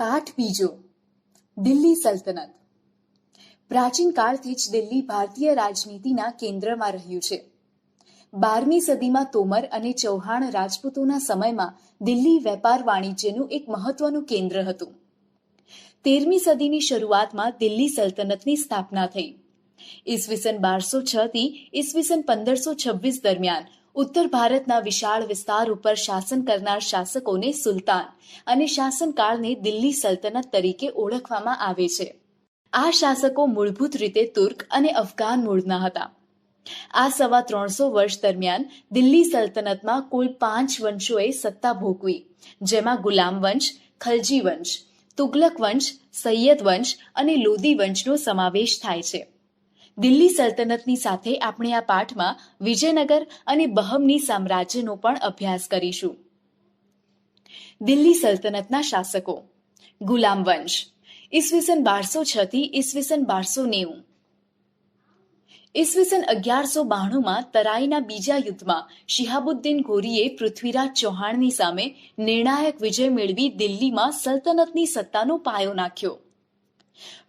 પાઠ બીજો. દિલ્હી સલ્તનત. પ્રાચીન કાળથી જ દિલ્હી ભારતીય રાજનીતિના કેન્દ્રમાં રહ્યું છે. 12મી સદીમાં તોમર અને ચૌહાણ રાજપૂતોના સમયમાં દિલ્હી વેપાર વાણિજ્યનું એક મહત્વનું કેન્દ્ર હતું. 13મી સદીની શરૂઆતમાં દિલ્હી સલ્તનતની સ્થાપના થઈ. ઈસવીસન 1206 થી ઈસવીસન 1526 દરમિયાન ઉત્તર ભારતના વિશાળ વિસ્તાર ઉપર શાસન કરનાર શાસકોને સુલતાન અને શાસનકાળને દિલ્હી સલ્તનત તરીકે ઓળખવામાં આવે છે. આ શાસકો મૂળભૂત રીતે તુર્ક અને અફઘાન મૂળના હતા. આ સવા 300 વર્ષ દરમિયાન દિલ્હી સલ્તનતમાં કુલ 5 વંશોએ સત્તા ભોગવી, જેમાં ગુલામ વંશ, ખલજી વંશ, તુગલક વંશ, સૈયદ વંશ અને લોદી વંશનો સમાવેશ થાય છે. દિલ્હી સલ્તનતની સાથે આપણે આ પાઠમાં વિજયનગર અને બહમની સામ્રાજ્યનો પણ અભ્યાસ કરીશું. દિલ્હી સલ્તનતના શાસકો. ગુલામ વંશ ઈસવીસન 1206 થી ઈસવીસન 1290. ઈસવીસન 1192માં તરાઈના બીજા યુદ્ધમાં શિહાબુદ્દીન ઘોરીએ પૃથ્વીરાજ ચૌહાણની સામે નિર્ણાયક વિજય મેળવી દિલ્હીમાં સલ્તનતની સત્તાનો પાયો નાખ્યો.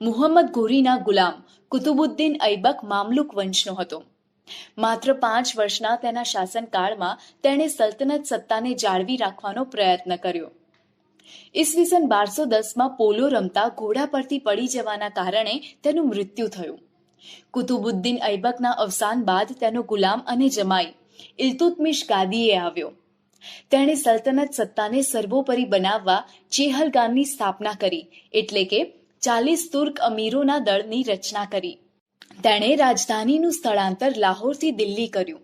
મુહમ્મદ ઘોરીના ગુલામ કુતુબુદ્દીન ઐબક મામલુક વંશનો હતો. માત્ર 5 વર્ષના તેના શાસનકાળમાં તેણે સલ્તનત સત્તાને જાળવી રાખવાનો પ્રયત્ન કર્યો. ઈસવીસન 1210માં પોલો રમતા ઘોડા પરથી પડી જવાના કારણે તેનું મૃત્યુ થયું. કુતુબુદ્દીન ઐબકના અવસાન બાદ તેનો ગુલામ અને જમાઈ ઇલ્તુત્મિશ ગાદીએ આવ્યો. તેણે સલ્તનત સત્તાને સર્વોપરી બનાવવા ચેહલગાનની સ્થાપના કરી, એટલે કે 40 તુર્ક અમીરોના દળની રચના કરી. તેણે રાજધાનીનું સ્થળાંતર લાહોરથી દિલ્હી કર્યું.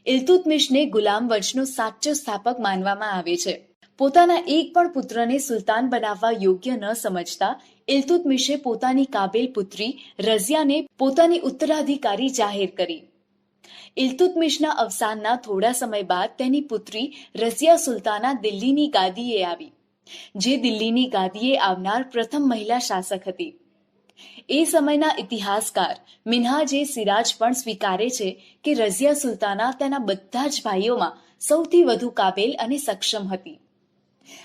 ઇલ્તુત્મિશને ગુલામ વંશનો સાચો સ્થાપક માનવામાં આવે છે. પોતાના એક પણ પુત્રને સુલતાન બનાવવા યોગ્ય ન સમજતા ઇલ્તુત્મિશે પોતાની કાબેલ પુત્રી રઝિયાને પોતાની ઉત્તરાધિકારી જાહેર કરી. ઇલ્તુત્મિશના અવસાનના થોડા સમય બાદ તેની પુત્રી રઝિયા સુલતાના દિલ્હીની ગાદીએ આવી, જે દિલ્હીની ગાદીએ આવનાર પ્રથમ મહિલા શાસક હતી. એ સમયના ઇતિહાસકાર મિન્હાજ-એ સિરાજ પણ સ્વીકારે છે કે રઝિયા સુલતાના તેના બધા જ ભાઈઓમાં સૌથી વધુ કાબેલ અને સક્ષમ હતી.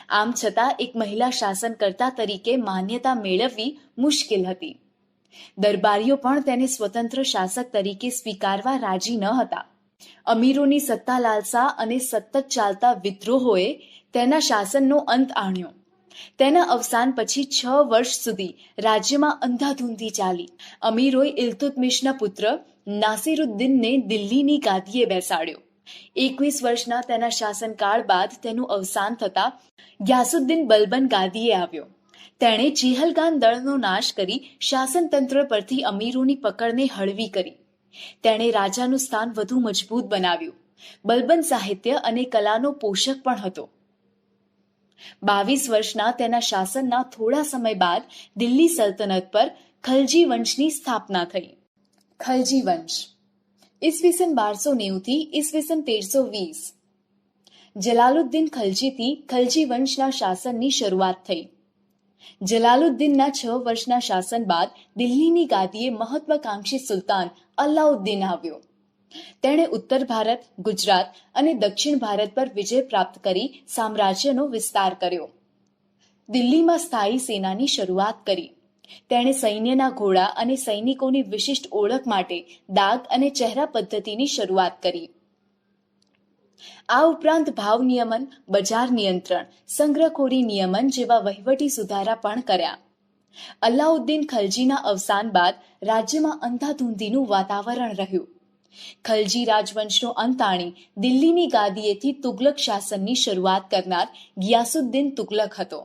આમ છતાં એક મહિલા શાસનકર્તા તરીકે માન્યતા મેળવવી મુશ્કેલ હતી. દરબારીઓ પણ તેને સ્વતંત્ર શાસક તરીકે સ્વીકારવા રાજી ન હતા. અમીરોની સત્તા લાલસા અને સતત ચાલતા વિદ્રોહોએ તેના શાસનનો અંત આણ્યો. તેના અવસાન પછી 6 વર્ષ સુધી રાજ્યમાં અંધાધૂંધી ચાલી. અમીરોએ ઇલ્તુત્મિશના પુત્ર નાસિરુદ્દીનને દિલ્હીની ગાદીએ બેસાડ્યો. 21 વર્ષના તેના શાસનકાળ બાદ તેનું અવસાન થતાં ગ્યાસુદ્દીન બલબન ગાદીએ આવ્યો. તેણે ચેહલગાન દળનો નાશ કરી શાસનતંત્ર પરથી અમીરોની પકડને હળવી કરી. તેણે રાજાનું સ્થાન વધુ મજબૂત બનાવ્યું. બલબન સાહિત્ય અને કલાનો પોષક પણ હતો. 22 વર્ષના તેના શાસનના થોડા સમય બાદ દિલ્હી સલ્તનત પર ખલજી વંશની સ્થાપના થઈ. ખલજી વંશ ઈસવીસન 1290 થી ઈસવીસન 1320. જલાલુદ્દીન ખલજીથી ખલજી વંશના શાસનની શરૂઆત થઈ. જલાલુદ્દીનના 6 વર્ષના શાસન બાદ દિલ્હીની ગાદીએ મહત્વાકાંક્ષી સુલતાન અલાઉદ્દીન આવ્યો. તેણે ઉત્તર ભારત, ગુજરાત અને દક્ષિણ ભારત પર વિજય પ્રાપ્ત કરી સામ્રાજ્યનો વિસ્તાર કર્યો. દિલ્હીમાં સ્થાયી સેનાની શરૂઆત કરી. તેણે સૈન્યના ઘોડા અને સૈનિકોની વિશિષ્ટ ઓળખ માટે દાગ અને ચહેરા પદ્ધતિની શરૂઆત કરી. આ ઉપરાંત ભાવ નિયમન, બજાર નિયંત્રણ, સંગ્રહખોરી નિયમન જેવા વહીવટી સુધારા પણ કર્યા. અલાઉદ્દીન ખલજીના અવસાન બાદ રાજ્યમાં અંધાધૂંધીનું વાતાવરણ રહ્યું. ખલજી રાજવંશનો અંત આણી દિલ્હીની ગાદીએથી તુગલક શાસનની શરૂઆત કરનાર ગિયાસુદ્દીન તુગલક હતો.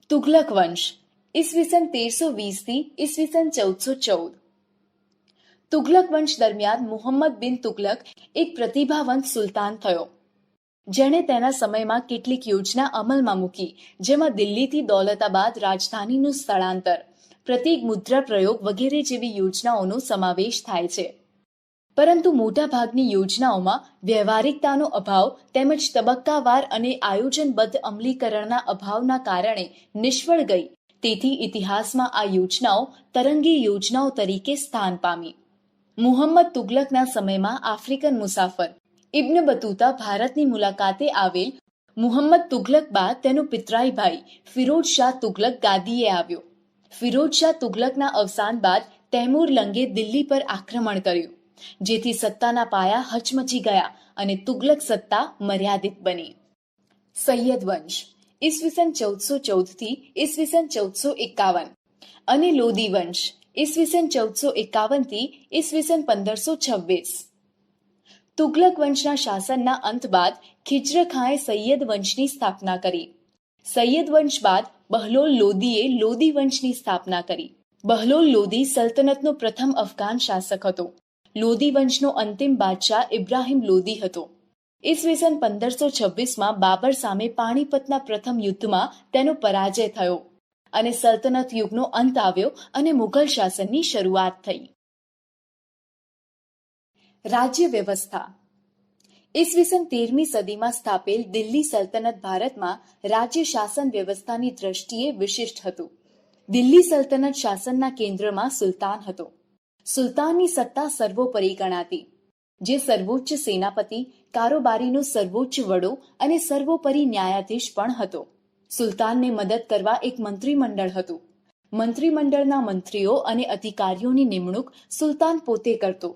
તુગલક વંશ ઈસવીસન 1320 થી ઈસવીસન 1414. તુગલક વંશ દરમિયાન મુહમ્મદ બિન તુગલક એક પ્રતિભાવંત સુલતાન થયો, જેણે તેના સમયમાં કેટલીક યોજના અમલમાં મૂકી, જેમાં દિલ્હીથી દૌલતાબાદ રાજધાનીનું સ્થળાંતર, પ્રતીક મુદ્રા પ્રયોગ વગેરે જેવી યોજનાઓનો સમાવેશ થાય છે. પરંતુ મોટાભાગની યોજનાઓમાં વ્યવહારિકતાનો અભાવ તેમજ તબક્કાવાર અને આયોજનબદ્ધ અમલીકરણના અભાવના કારણે નિષ્ફળ ગઈ. તેથી ઇતિહાસમાં આ યોજનાઓ તરંગી યોજનાઓ તરીકે સ્થાન પામી. મુહમ્મદ તુગલકના સમયમાં આફ્રિકન મુસાફર ઇબ્ન બતુતા ભારતની મુલાકાતે આવેલ મુહમ્મદ તુગલક બાદ તેનો પિતરાઈ ભાઈ ફિરોઝ શાહ તુગલક ગાદીએ આવ્યો. ફિરોઝ શાહ તુગલકના અવસાન બાદ તૈમૂર લંગે દિલ્હી પર આક્રમણ કર્યું, જેથી સત્તાના પાયા હચમચી ગયા અને તુગલક સત્તા મર્યાદિત બની. સૈયદ વંશ ઈસવીસન 1414 થી ઈસવીસન 1451 અને લોદી વંશ ઈસવીસન 1451 થી ઈસવીસન 1526. તુગલક વંશના શાસનના અંત બાદ ખિજ્ર ખાંએ સૈયદ વંશની સ્થાપના કરી. સૈયદ વંશ બાદ બહલોલ લોદીએ લોદી વંશની સ્થાપના કરી. બહલોલ લોદી સલ્તનતનો પ્રથમ અફઘાન શાસક હતો. લોદી વંશનો અંતિમ બાદશાહ ઇબ્રાહિમ લોદી હતો. ઈસવીસન 1526માં બાબર સામે પાણીપતના પ્રથમ યુદ્ધમાં તેનો પરાજય થયો અને સલ્તનત યુગનો અંત આવ્યો અને મુઘલ શાસનની શરૂઆત થઈ. રાજ્ય વ્યવસ્થા ઈસવીસન 13મી સદીમાં સ્થાપેલ દિલ્હી સલ્તનત ભારતમાં રાજ્ય શાસન વ્યવસ્થાની દ્રષ્ટિએ વિશિષ્ટ હતું. દિલ્હી સલ્તનત શાસનના કેન્દ્રમાં સુલતાન હતો. સુલતાનની સત્તા સર્વોપરી ગણાતી, જે સર્વોચ્ચ સેનાપતિ, કારોબારીનો સર્વોચ્ચ વડો અને સર્વોપરી ન્યાયાધીશ પણ હતો. સુલતાનને મદદ કરવા એક મંત્રીમંડળ હતું. મંત્રીમંડળના મંત્રીઓ અને અધિકારીઓની નિમણૂક સુલતાન પોતે કરતો.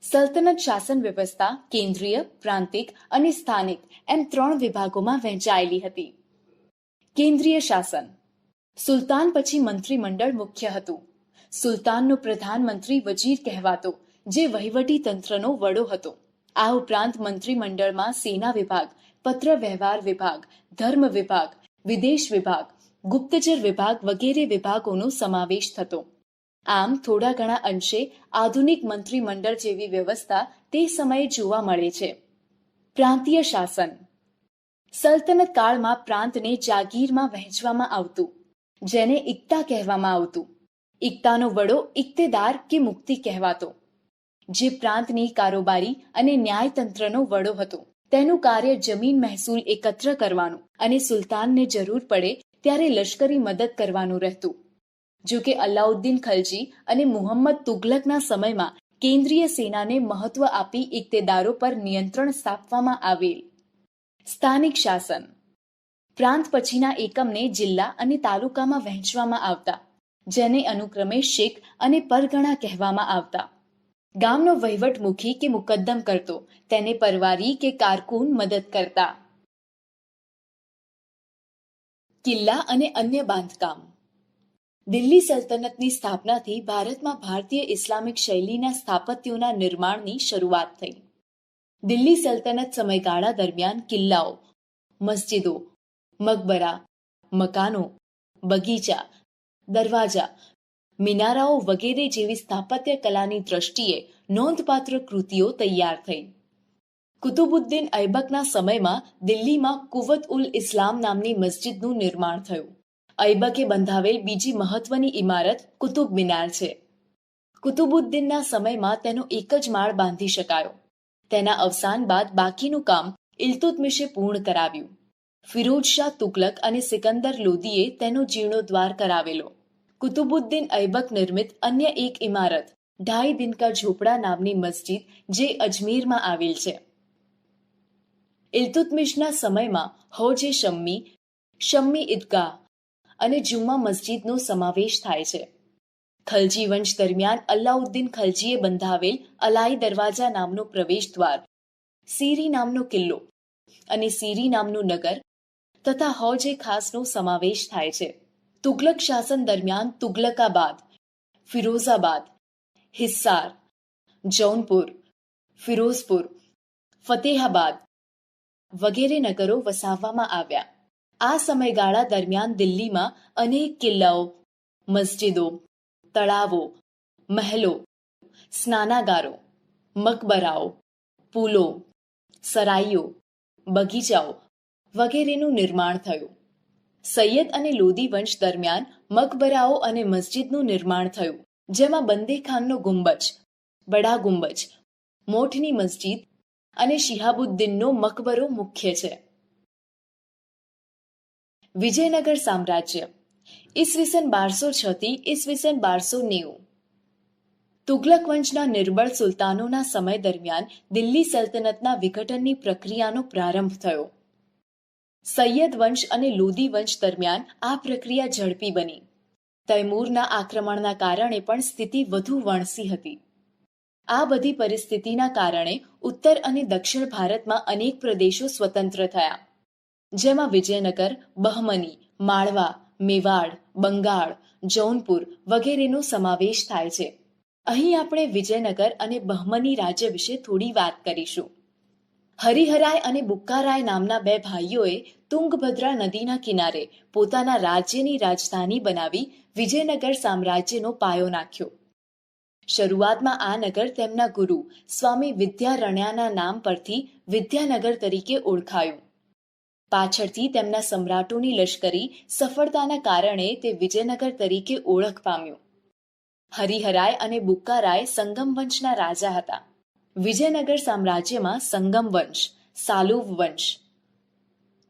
સલ્તનત શાસન વ્યવસ્થા કેન્દ્રીય, પ્રાંતિક અને સ્થાનિક એમ 3 વિભાગોમાં વહેંચાયેલી હતી. કેન્દ્રીય શાસન સુલતાન પછી મંત્રીમંડળ મુખ્ય હતું. સુલતાનનો પ્રધાનમંત્રી વજીર કહેવાતો, જે વહીવટી તંત્રનો વડો હતો. આ ઉપરાંત મંત્રીમંડળમાં સેના વિભાગ, પત્ર વ્યવહાર વિભાગ, ધર્મ વિભાગ, વિદેશ વિભાગ, ગુપ્તચર વિભાગ વગેરે વિભાગોનો સમાવેશ થતો. આમ થોડા ઘણા અંશે આધુનિક મંત્રીમંડળ જેવી વ્યવસ્થા તે સમયે જોવા મળે છે. પ્રાંતીય શાસન સલ્તનત કાળમાં પ્રાંતને જાગીરમાં વહેંચવામાં આવતું, જેને ઇક્તા કહેવામાં આવતું. ઇક્તાનો વડો ઇક્તેદાર કે મુક્તિ કહેવાતો, જે પ્રાંતની કારોબારી અને ન્યાયતંત્રનો વડો હતો. તેનું કાર્ય જમીન મહેસૂલ એકત્ર કરવાનું અને સુલતાનને જરૂર પડે ત્યારે લશ્કરી મદદ કરવાનું રહેતું. જો કે અલાઉદ્દીન ખલજી અને મુહમ્મદ તુગલકના સમયમાં કેન્દ્રીય સેનાને મહત્વ આપી ઇક્તેદારો પર નિયંત્રણ સ્થાપવામાં આવેલ. સ્થાનિક શાસન પ્રાંત પછીના એકમને જિલ્લા અને તાલુકામાં વહેંચવામાં આવતા, જેને અનુક્રમે શેખ અને પરગણા કહેવામાં આવતા. ગામનો વહીવટ મુખી કે મુકદ્દમ કરતો, તેને પરવારી કે કારકુન મદદ કરતા. કિલ્લા અને અન્ય બાંધકામ દિલ્હી સલ્તનતની સ્થાપનાથી ભારતમાં ભારતીય ઇસ્લામિક શૈલીના સ્થાપત્યોના નિર્માણની શરૂઆત થઈ. દિલ્હી સલ્તનત સમયગાળા દરમિયાન કિલ્લાઓ, મસ્જિદો, મકબરા, મકાનો, બગીચા, દરવાજા, મિનારાઓ વગેરે જેવી સ્થાપત્ય કલાની દ્રષ્ટિએ નોંધપાત્ર કૃતિઓ તૈયાર થઈ. કુતુબુદ્દીન ઐબકના સમયમાં દિલ્હીમાં કુવત ઉલ ઇસ્લામ નામની મસ્જિદનું નિર્માણ થયું. ઐબકે બંધાવેલ બીજી મહત્વની ઇમારત કુતુબ મિનાર છે. કુતુબુદ્દીનના સમયમાં તેનો એક જ માળ બાંધી શકાયો. તેના અવસાન બાદ બાકીનું કામ ઇલ્તુત્મિશે પૂર્ણ કરાવ્યું. ફિરોઝ શાહ તુગલક અને સિકંદર લોદીએ તેનો જીર્ણોદ્ધાર કરાવેલો. કુતુબુદ્દીન ઐબક નિર્મિત અન્ય એક ઇમારત ઢાઈ દિન કા ઝોપડા નામની મસ્જિદ, જે અજમેરમાં આવેલ છે. ઇલ્તુત્મિશના સમયમાં હૌજે શમ્મી, શમ્મી ઈદગાહ અને જુમ્મા મસ્જિદનો સમાવેશ થાય છે. ખલજી વંશ દરમિયાન અલાઉદ્દીન ખલજીએ બંધાવેલ અલાઈ દરવાજા નામનો પ્રવેશ દ્વાર, સીરી નામનો કિલ્લો અને સીરી નામનું નગર તથા હૌજે ખાસનો સમાવેશ થાય છે. તુગલક શાસન દરમિયાન તુગલકાબાદ, ફિરોઝાબાદ, હિસ્સાર, જૌનપુર, ફિરોઝપુર, ફતેહાબાદ વગેરે નગરો વસાવવામાં આવ્યા. આ સમયગાળા દરમિયાન દિલ્હીમાં અનેક કિલ્લાઓ, મસ્જિદો, તળાવો, મહેલો, સ્નાનાગારો, મકબરાઓ, પુલો, સરાઈઓ, બગીચાઓ વગેરેનું નિર્માણ થયું. સૈયદ અને લોદી વંશ દરમિયાન મકબરાઓ અને મસ્જિદનું નિર્માણ થયું, જેમાં બંદેખાનનો ગુંબજ, બડા ગુંબજ, મોઠની મસ્જિદ અને શિહાબુદ્દીનનો મકબરો મુખ્ય છે. વિજયનગર સામ્રાજ્ય ઈસવીસન 1206 થી ઈસવીસન 1290. તુગલક વંશના નિર્બળ સુલતાનોના સમય દરમિયાન દિલ્હી સલ્તનતના વિઘટનની પ્રક્રિયાનો પ્રારંભ થયો. સૈયદ વંશ અને લોદી વંશ દરમિયાન આ પ્રક્રિયા ઝડપી બની. તૈમૂરના આક્રમણના કારણે પણ સ્થિતિ વધુ વણસી હતી. આ બધી પરિસ્થિતિના કારણે ઉત્તર અને દક્ષિણ ભારતમાં અનેક પ્રદેશો સ્વતંત્ર થયા, જેમાં વિજયનગર, બહમની, માળવા, મેવાડ, બંગાળ, જૌનપુર વગેરેનો સમાવેશ થાય છે. અહીં આપણે વિજયનગર અને બહમની રાજ્ય વિશે થોડી વાત કરીશું. હરિહરાય અને બુક્કારાય નામના બે ભાઈઓએ તુંગભદ્રા નદીના કિનારે પોતાના રાજ્યની રાજધાની બનાવી વિજયનગર સામ્રાજ્યનો પાયો નાખ્યો. શરૂઆતમાં આ નગર તેમના ગુરુ સ્વામી વિદ્યારણ્યના નામ પરથી વિદ્યાનગર તરીકે ઓળખાયું. પાછળથી તેમના સમ્રાટોની લશ્કરી સફળતાના કારણે તે વિજયનગર તરીકે ઓળખ પામ્યું. હરિહરાય અને બુક્કારાય સંગમ વંશના રાજા હતા. વિજયનગર સામ્રાજ્યમાં સંગમ વંશ, સાલુવ વંશ,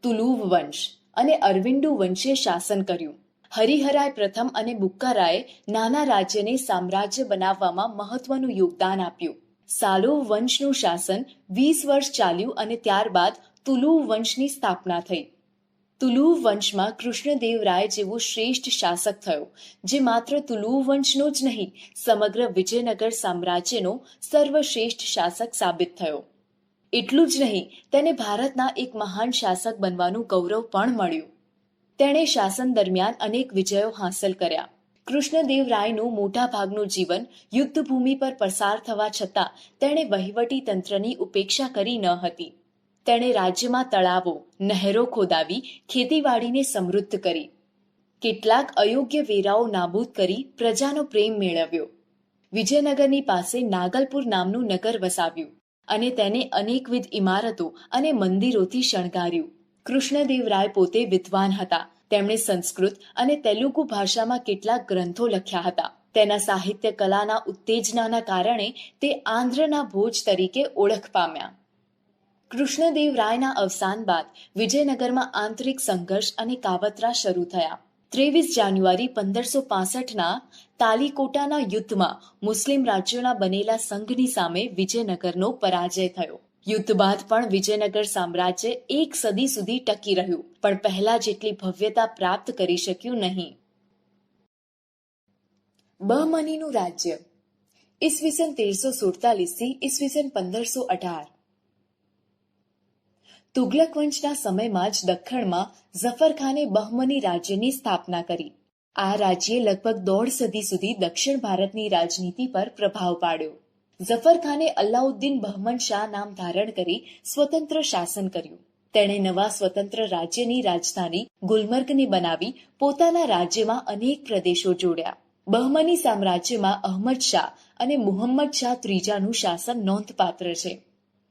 તુલુવ વંશ અને અરવિંદુ વંશે શાસન કર્યું. હરિહરાય પ્રથમ અને બુક્કારાયે નાના રાજ્યને સામ્રાજ્ય બનાવવામાં મહત્વનું યોગદાન આપ્યું. સાલુવ વંશનું શાસન 20 વર્ષ ચાલ્યું અને ત્યારબાદ તુલુવ વંશની સ્થાપના થઈ. તુલુવ વંશમાં કૃષ્ણદેવરાય જેવો શ્રેષ્ઠ શાસક થયો, જે માત્ર તુલુવ વંશનો જ નહીં, સમગ્ર વિજયનગર સામ્રાજ્યનો સર્વશ્રેષ્ઠ શાસક સાબિત થયો. એટલું જ નહીં, તેને ભારતના એક મહાન શાસક બનવાનું ગૌરવ પણ મળ્યું. તેણે શાસન દરમિયાન અનેક વિજયો હાંસલ કર્યા. કૃષ્ણદેવરાયનું મોટા ભાગનું જીવન યુદ્ધભૂમિ પર પસાર થવા છતાં તેણે વહીવટી તંત્રની ઉપેક્ષા કરી ન હતી. તેણે રાજ્યમાં તળાવો, નહેરો ખોદાવી ખેતીવાડીને સમૃદ્ધ કરી. કેટલાક અયોગ્ય વેરાઓ નાબૂદ કરી પ્રજાનો પ્રેમ મેળવ્યો. વિજયનગરની પાસે નાગલપુર નામનું નગર વસાવ્યું અને તેને અનેકવિધ ઇમારતો અને મંદિરોથી શણગાર્યું. કૃષ્ણદેવરાય પોતે વિદ્વાન હતા. તેમણે સંસ્કૃત અને તેલુગુ ભાષામાં કેટલાક ગ્રંથો લખ્યા હતા. તેના સાહિત્ય કલાના ઉત્તેજનાના કારણે તે આંધ્રના ભોજ તરીકે ઓળખ પામ્યા. કૃષ્ણદેવરાયના અવસાન બાદ વિજયનગરમાં આંતરિક સંઘર્ષ અને કાવતરા શરૂ થયા. 23 જાન્યુઆરી 1565ના તાલીકોટાના યુદ્ધમાં મુસ્લિમ રાજ્યોના બનેલા સંઘની સામે વિજયનગરનો પરાજય થયો. યુદ્ધ બાદ પણ વિજયનગર સામ્રાજ્ય એક સદી સુધી ટકી રહ્યું, પણ પહેલા જેટલી ભવ્યતા પ્રાપ્ત કરી શક્યું નહીં. બહમનીનું રાજ્ય ઈસવીસન 1347 થી ઈસવીસન 1518. તુગલક વંશના સમયમાં જ દખ્ખણમાં ઝફરખાને બહમની રાજ્યની સ્થાપના કરી. આ રાજ્યે લગભગ 1.5 સદી સુધી દક્ષિણ ભારતની રાજનીતિ પર પ્રભાવ પાડ્યો. ઝફરખાને અલ્લાઉદ્દીન બહમન શાહ નામ ધારણ કરી સ્વતંત્ર શાસન કર્યું. તેણે નવા સ્વતંત્ર રાજ્યની રાજધાની ગુલમર્ગને બનાવી પોતાના રાજ્યમાં અનેક પ્રદેશો જોડ્યા. બહમની સામ્રાજ્યમાં અહમદ શાહ અને મુહમ્મદ શાહ ત્રીજાનું શાસન નોંધપાત્ર છે.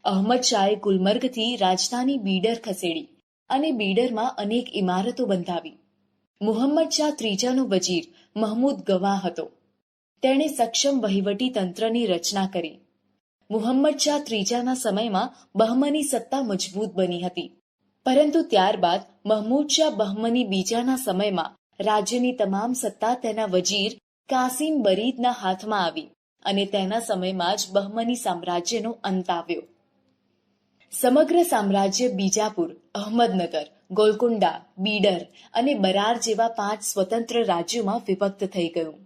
અહમદ શાહે ગુલમર્ગથી રાજધાની બીડર ખસેડી અને બીડરમાં અનેક ઇમારતો બંધાવી. મુહમ્મદ શાહ ત્રીજાનો વજીર મહમૂદ ગવા હતો. તેણે સક્ષમ વહીવટી તંત્રની રચના કરી. મુહમ્મદ શાહ ત્રીજાના સમયમાં બહમની સત્તા મજબૂત બની હતી, પરંતુ ત્યારબાદ મહમૂદ શાહ બહમની બીજાના સમયમાં રાજ્યની તમામ સત્તા તેના વજીર કાસિમ બરીદના હાથમાં આવી અને તેના સમયમાં જ બહમની સામ્રાજ્યનો અંત આવ્યો. સમગ્ર સામ્રાજ્ય બીજાપુર, અહમદનગર, ગોલકોન્ડા, બીડર અને બરાર જેવા 5 સ્વતંત્ર રાજ્યોમાં વિભક્ત થઈ ગયું.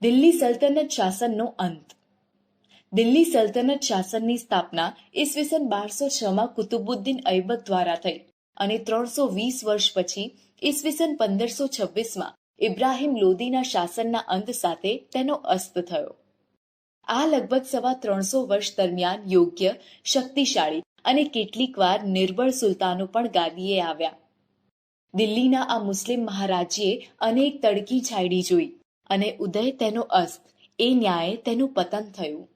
દિલ્હી સલ્તનત શાસનનો અંત. દિલ્હી સલ્તનત શાસનની સ્થાપના ઈસવીસન 1206માં કુતુબુદ્દીન ઐબક દ્વારા થઈ અને 320 વર્ષ પછી ઈસવીસન 1526માં ઇબ્રાહિમ લોદીના શાસનના અંત સાથે તેનો અસ્ત થયો. આ લગભગ 350 વર્ષ દરમિયાન યોગ્ય, શક્તિશાળી અને કેટલીકવાર નિર્બળ સુલતાનો પણ ગાદીએ આવ્યા. દિલ્હીના આ મુસ્લિમ મહારાજ્યે અનેક તડકી છાયડી જોઈ અને ઉદય તેનો અસ્ત, એ ન્યાયે તેનું પતન થયું.